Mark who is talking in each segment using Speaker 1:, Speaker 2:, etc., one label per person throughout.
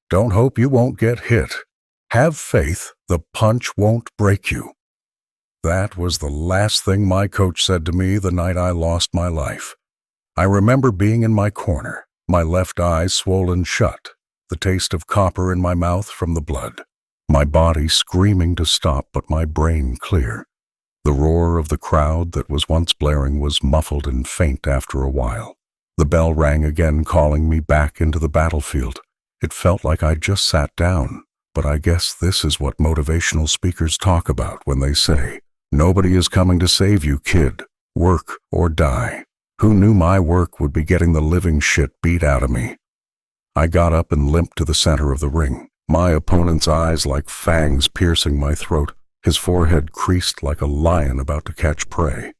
Speaker 1: Don't hope you won't get hit. Have faith, the punch won't break you. That was the last thing my coach said to me the night I lost my life. I remember being in my corner, my left eye swollen shut, the taste of copper in my mouth from the blood, my body screaming to stop but my brain clear. The roar of the crowd that was once blaring was muffled and faint after a while. The bell rang again, calling me back into the battlefield. It felt like I'd just sat down, but I guess this is what motivational speakers talk about when they say, "Nobody is coming to save you, kid. Work or die." Who knew my work would be getting the living shit beat out of me? I got up and limped to the center of the ring, my opponent's eyes like fangs piercing my throat, his forehead creased like a lion about to catch prey.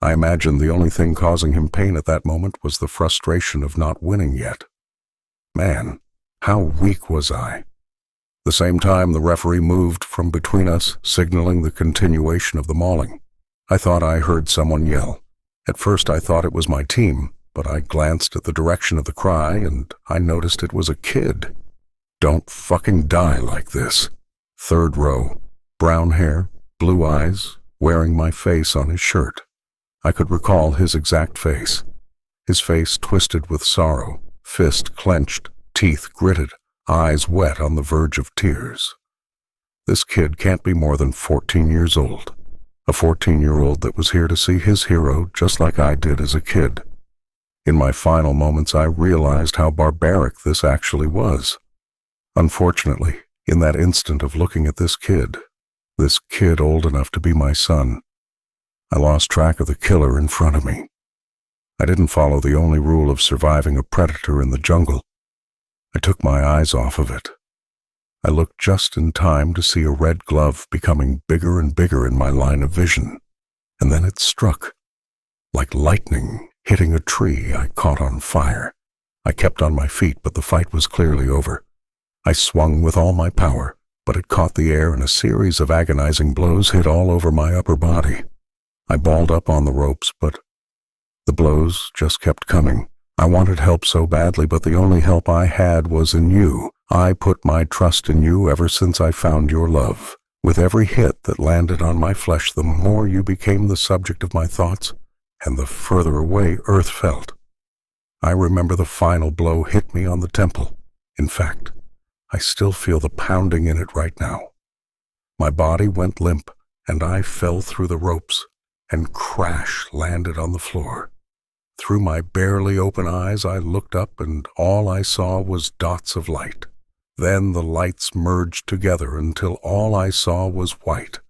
Speaker 1: I imagined the only thing causing him pain at that moment was the frustration of not winning yet. Man, how weak was I? The same time the referee moved from between us, signaling the continuation of the mauling. I thought I heard someone yell. At first I thought it was my team, but I glanced at the direction of the cry and I noticed it was a kid. Don't fucking die like this. Third row, brown hair, blue eyes, wearing my face on his shirt. I could recall his exact face. His face twisted with sorrow, fist clenched, teeth gritted, eyes wet on the verge of tears. This kid can't be more than 14 years old. A 14-year-old that was here to see his hero just like I did as a kid. In my final moments, I realized how barbaric this actually was. Unfortunately, in that instant of looking at this kid old enough to be my son, I lost track of the killer in front of me. I didn't follow the only rule of surviving a predator in the jungle. I took my eyes off of it. I looked just in time to see a red glove becoming bigger and bigger in my line of vision, and then it struck. Like lightning hitting a tree, I caught on fire. I kept on my feet, but the fight was clearly over. I swung with all my power, but it caught the air and a series of agonizing blows hit all over my upper body. I balled up on the ropes, but the blows just kept coming. I wanted help so badly, but the only help I had was in you. I put my trust in you ever since I found your love. With every hit that landed on my flesh, the more you became the subject of my thoughts, and the further away Earth felt. I remember the final blow hit me on the temple. In fact, I still feel the pounding in it right now. My body went limp, and I fell through the ropes, and crash landed on the floor. Through my barely open eyes, I looked up, and all I saw was dots of light. Then the lights merged together until all I saw was white.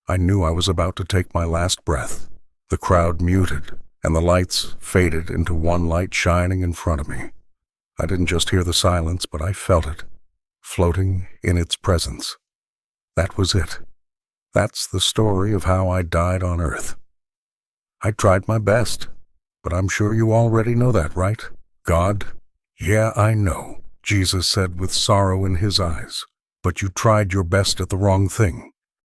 Speaker 1: I knew I was about to take my last breath. The crowd muted, and the lights faded into one light shining in front of me. I didn't just hear the silence, but I felt it, floating in its presence. That was it. That's the story of how I died on Earth. I tried my best, but I'm sure you already know that, right? God? Yeah, I know, Jesus said with sorrow in his eyes. But you tried your best at the wrong thing.